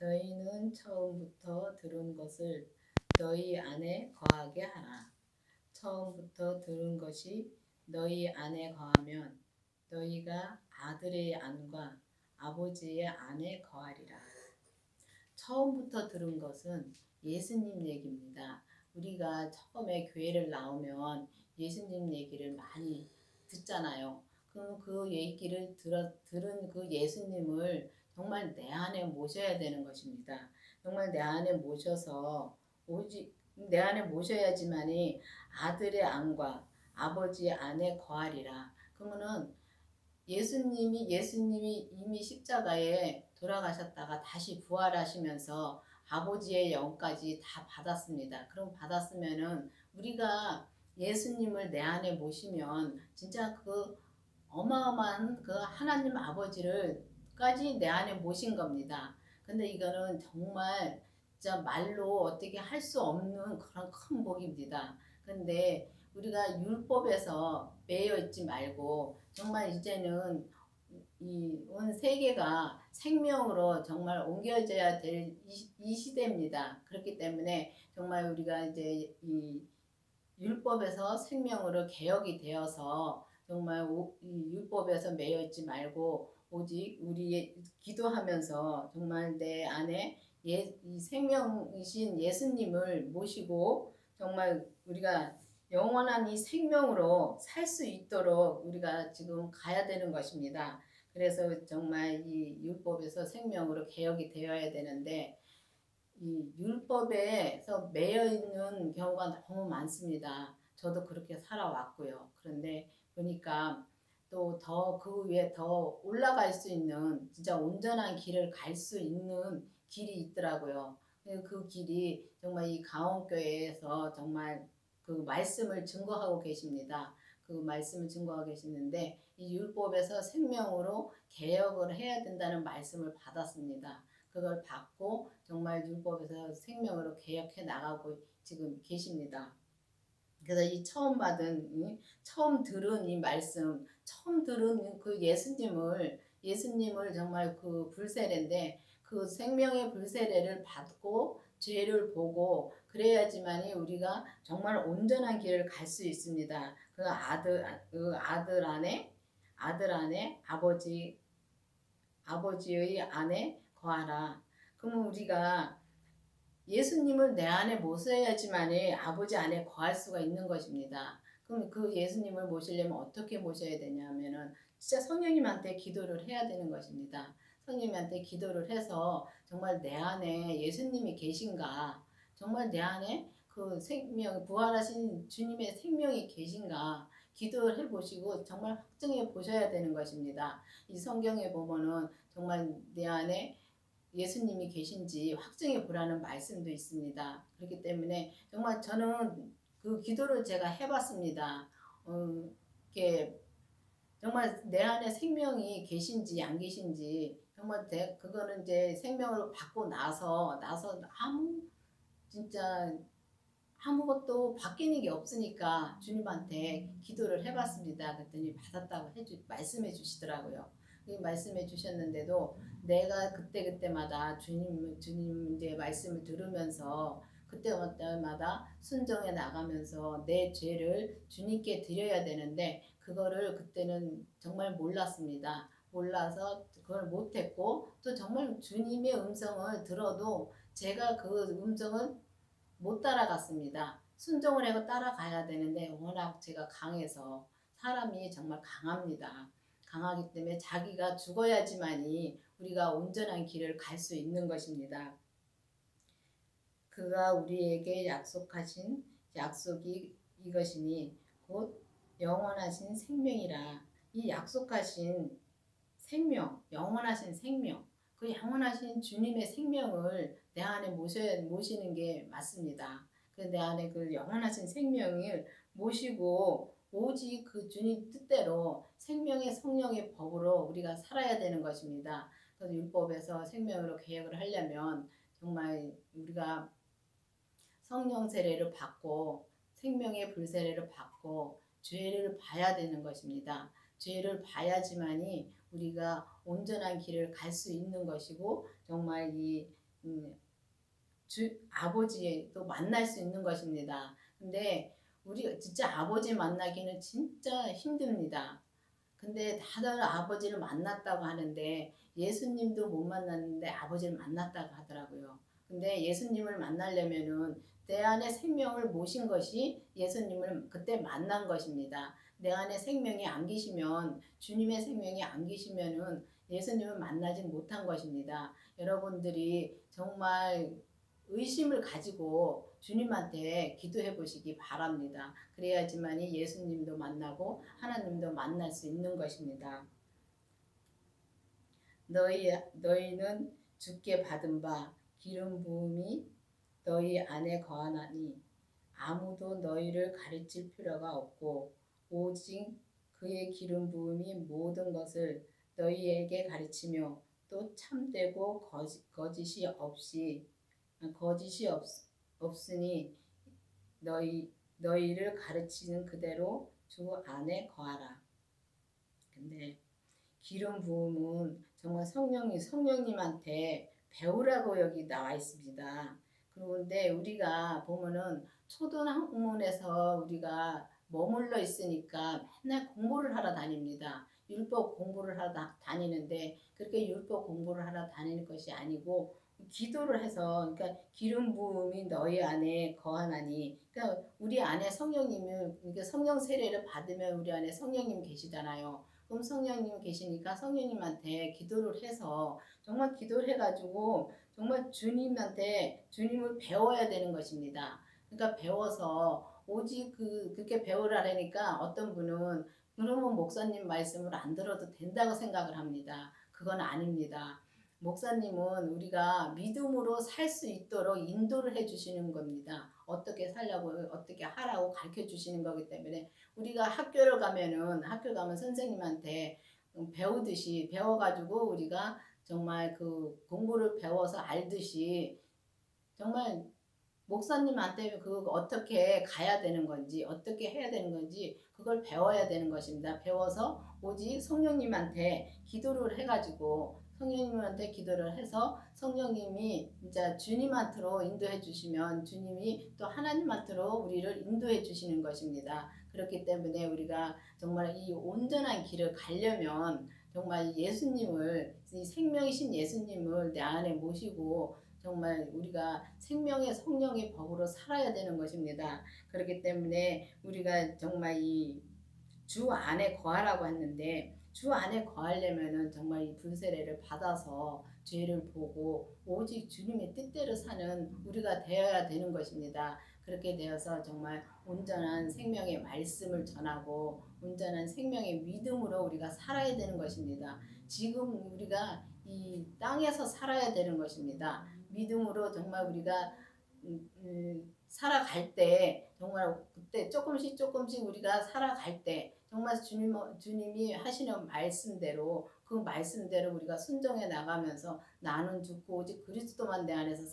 너희는 처음부터 들은 것을 너희 안에 거하게 하라. 처음부터 들은 것이 너희 안에 거하면 너희가 아들의 안과 아버지의 안에 거하리라. 처음부터 들은 것은 예수님 얘기입니다. 우리가 처음에 교회를 나오면 예수님 얘기를 많이 듣잖아요. 그럼 그 얘기를 들은 그 예수님을 정말 내 안에 모셔야 되는 것입니다. 정말 내 안에 모셔서 오직 내 안에 모셔야지만이 아들의 안과 아버지의 안에 거하리라. 그러면은 예수님이 이미 십자가에 돌아가셨다가 다시 부활하시면서 아버지의 영까지 다 받았습니다. 그럼 받았으면은 우리가 예수님을 내 안에 모시면 진짜 그 어마어마한 그 하나님 아버지를까지 내 안에 모신 겁니다. 근데 이거는 정말 진짜 말로 어떻게 할 수 없는 그런 큰 복입니다. 근데 우리가 율법에서 매여 있지 말고 정말 이제는 이 온 세계가 생명으로 정말 옮겨져야 될 이 시대입니다. 그렇기 때문에 정말 우리가 이제 이 율법에서 생명으로 개혁이 되어서 정말 이 율법에서 매여 있지 말고 오직 우리 기도하면서 정말 내 안에 이 생명이신 예수님을 모시고 정말 우리가 영원한 이 생명으로 살 수 있도록 우리가 지금 가야 되는 것입니다. 그래서 정말 이 율법에서 생명으로 개혁이 되어야 되는데 이 율법에서 매여 있는 경우가 너무 많습니다. 저도 그렇게 살아왔고요. 그런데 보니까 또 더 그 위에 더 올라갈 수 있는 진짜 온전한 길을 갈 수 있는 길이 있더라고요. 그 길이 정말 이 강원교회에서 정말 그 말씀을 증거하고 계십니다. 그 말씀을 증거하고 계시는데 이 율법에서 생명으로 개혁을 해야 된다는 말씀을 받았습니다. 그걸 받고 정말 율법에서 생명으로 개혁해 나가고 지금 계십니다. 그래서 이 처음 들은 이 말씀, 처음 들은 그 예수님을 정말 그 불세례인데 그 생명의 불세례를 받고 죄를 보고 그래야지만이 우리가 정말 온전한 길을 갈 수 있습니다. 그 아들 안에 아버지의 안에 거하라. 그러면 우리가 예수님을 내 안에 모셔야지만이 아버지 안에 거할 수가 있는 것입니다. 그럼 그 예수님을 모시려면 어떻게 모셔야 되냐면은 진짜 성령님한테 기도를 해야 되는 것입니다. 성령님한테 기도를 해서 정말 내 안에 예수님이 계신가, 정말 내 안에 그 생명, 부활하신 주님의 생명이 계신가 기도를 해보시고 정말 확증해 보셔야 되는 것입니다. 이 성경에 보면은 정말 내 안에 예수님이 계신지 확증해 보라는 말씀도 있습니다. 그렇기 때문에 정말 저는 그 기도를 제가 해봤습니다. 이렇게 정말 내 안에 생명이 계신지 안 계신지 정말 그거는 이제 생명을 받고 나서 진짜 아무것도 바뀌는 게 없으니까 주님한테 기도를 해봤습니다. 그랬더니 받았다고 말씀해 주시더라고요. 말씀해 주셨는데도 내가 그때마다 주님 이제 말씀을 들으면서 그때마다 순종해 나가면서 내 죄를 주님께 드려야 되는데 그거를 그때는 정말 몰랐습니다. 몰라서 그걸 못했고 또 정말 주님의 음성을 들어도 제가 그 음성을 못 따라갔습니다. 순종을 하고 따라가야 되는데 워낙 제가 강해서 사람이 정말 강합니다. 강하기 때문에 자기가 죽어야지만이 우리가 온전한 길을 갈 수 있는 것입니다. 그가 우리에게 약속하신 약속이 이것이니 곧 영원하신 생명이라. 이 약속하신 생명, 영원하신 생명, 그 영원하신 주님의 생명을 내 안에 모시는 게 맞습니다. 내 안에 그 영원하신 생명을 모시고 오직 그 주님 뜻대로 생명의 성령의 법으로 우리가 살아야 되는 것입니다. 그래서 율법에서 생명으로 개혁을 하려면 정말 우리가 성령 세례를 받고 생명의 불세례를 받고 죄를 봐야 되는 것입니다. 죄를 봐야지만이 우리가 온전한 길을 갈 수 있는 것이고 정말 이 음, 아버지도 만날 수 있는 것입니다. 근데 우리 진짜 아버지 만나기는 진짜 힘듭니다. 근데 다들 아버지를 만났다고 하는데 예수님도 못 만났는데 아버지를 만났다고 하더라고요. 근데 예수님을 만나려면은 내 안에 생명을 모신 것이 예수님을 그때 만난 것입니다. 내 안에 생명이 안 계시면 주님의 생명이 안 계시면은 예수님을 만나지 못한 것입니다. 여러분들이 정말 의심을 가지고 주님한테 기도해 보시기 바랍니다. 그래야지만이 예수님도 만나고 하나님도 만날 수 있는 것입니다. 너희는 주께 받은 바 기름 부음이 너희 안에 거하나니 아무도 너희를 가르칠 필요가 없고 오직 그의 기름 부음이 모든 것을 너희에게 가르치며 또 참되고 거짓이 없으니 너희를 가르치는 그대로 주 안에 거하라. 근데 기름 부음은 정말 성령님한테 배우라고 여기 나와 있습니다. 그런데 우리가 보면은 초등학문에서 우리가 머물러 있으니까 맨날 공부를 하러 다닙니다. 율법 공부를 하러 다니는데 그렇게 율법 공부를 하러 다니는 것이 아니고 기도를 해서 그러니까 기름 부음이 너희 안에 거하나니 그러니까 우리 안에 성령님을 그러니까 성령 세례를 받으면 우리 안에 성령님 계시잖아요. 그럼 성령님 계시니까 성령님한테 기도를 해서 정말 기도를 해가지고 정말 주님을 배워야 되는 것입니다. 그러니까 배워서 오직 그렇게 배우라니까 어떤 분은 그러면 목사님 말씀을 안 들어도 된다고 생각을 합니다. 그건 아닙니다. 목사님은 우리가 믿음으로 살 수 있도록 인도를 해주시는 겁니다. 어떻게 살려고 어떻게 하라고 가르쳐 주시는 거기 때문에 우리가 학교 가면 선생님한테 배우듯이 배워가지고 우리가 정말 그 공부를 배워서 알듯이 정말 목사님한테 그 어떻게 가야 되는 건지 어떻게 해야 되는 건지 그걸 배워야 되는 것입니다. 배워서 오직 성령님한테 기도를 해가지고 성령님한테 기도를 해서 성령님이 진짜 주님한테로 인도해 주시면 주님이 또 하나님한테로 우리를 인도해 주시는 것입니다. 그렇기 때문에 우리가 정말 이 온전한 길을 가려면 정말 예수님을 이 생명이신 예수님을 내 안에 모시고 정말 우리가 생명의 성령의 법으로 살아야 되는 것입니다. 그렇기 때문에 우리가 정말 이 주 안에 거하라고 했는데 주 안에 거하려면은 정말 이 불세례를 받아서 죄를 보고 오직 주님의 뜻대로 사는 우리가 되어야 되는 것입니다. 그렇게 되어서 정말 온전한 생명의 말씀을 전하고 온전한 생명의 믿음으로 우리가 살아야 되는 것입니다. 지금 우리가 이 땅에서 살아야 되는 것입니다. 믿음으로 정말 우리가 살아갈 때 정말 그때 조금씩 우리가 살아갈 때 정말 주님이 하시는 말씀대로 그 말씀대로 우리가 순종해 나가면서 나는 죽고 오직 그리스도만 내 안에서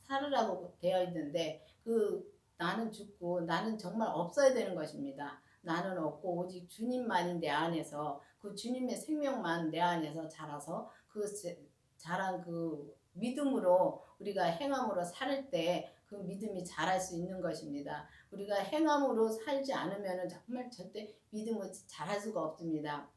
살으라고 되어 있는데 그 나는 죽고 나는 정말 없어야 되는 것입니다. 나는 없고 오직 주님만이 내 안에서 그 주님의 생명만 내 안에서 자라서 그 자란 그 믿음으로 우리가 행함으로 살 때 그 믿음이 자랄 수 있는 것입니다. 우리가 행함으로 살지 않으면 정말 절대 믿음을 자랄 수가 없습니다.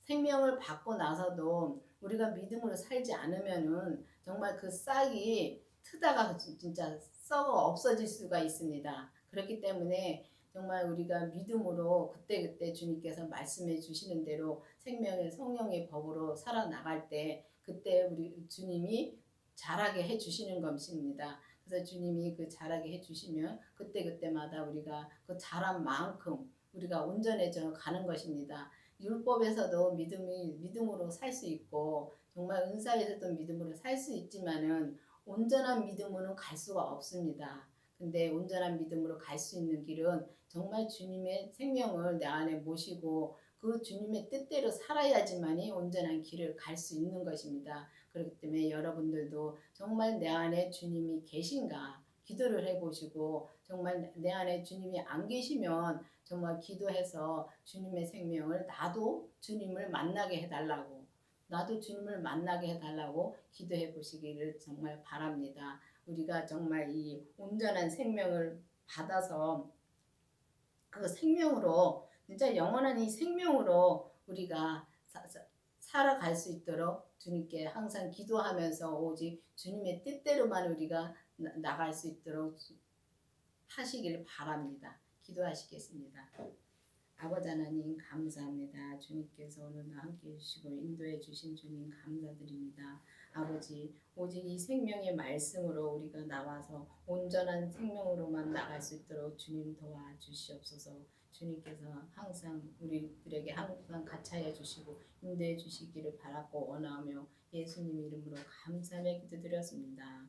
생명을 받고 나서도 우리가 믿음으로 살지 않으면은 정말 그 싹이 트다가 진짜 썩어 없어질 수가 있습니다. 그렇기 때문에 정말 우리가 믿음으로 그때그때 주님께서 말씀해 주시는 대로 생명의 성령의 법으로 살아나갈 때 그때 우리 주님이 자라게 해 주시는 것입니다. 그래서 주님이 그 자라게 해 주시면 그때그때마다 우리가 그 자란 만큼 우리가 온전해져 가는 것입니다. 율법에서도 믿음으로 살 수 있고 정말 은사에서도 믿음으로 살 수 있지만은 온전한 믿음으로는 갈 수가 없습니다. 근데 온전한 믿음으로 갈 수 있는 길은 정말 주님의 생명을 내 안에 모시고 그 주님의 뜻대로 살아야지만이 온전한 길을 갈 수 있는 것입니다. 그렇기 때문에 여러분들도 정말 내 안에 주님이 계신가 기도를 해보시고 정말 내 안에 주님이 안 계시면 정말 기도해서 주님의 생명을 나도 주님을 만나게 해달라고 나도 주님을 만나게 해달라고 기도해 보시기를 정말 바랍니다. 우리가 정말 이 온전한 생명을 받아서 그 생명으로 진짜 영원한 이 생명으로 우리가 살아갈 수 있도록 주님께 항상 기도하면서 오직 주님의 뜻대로만 우리가 나갈 수 있도록 하시길 바랍니다. 기도하시겠습니다. 아버지 하나님 감사합니다. 주님께서 오늘도 함께해 주시고 인도해 주신 주님 감사드립니다. 아버지 오직 이 생명의 말씀으로 우리가 나와서 온전한 생명으로만 나갈 수 있도록 주님 도와주시옵소서. 주님께서 항상 우리들에게 항상 같이하여 주시고 인도해 주시기를 바라고 원하며 예수님 이름으로 감사하며 기도드렸습니다.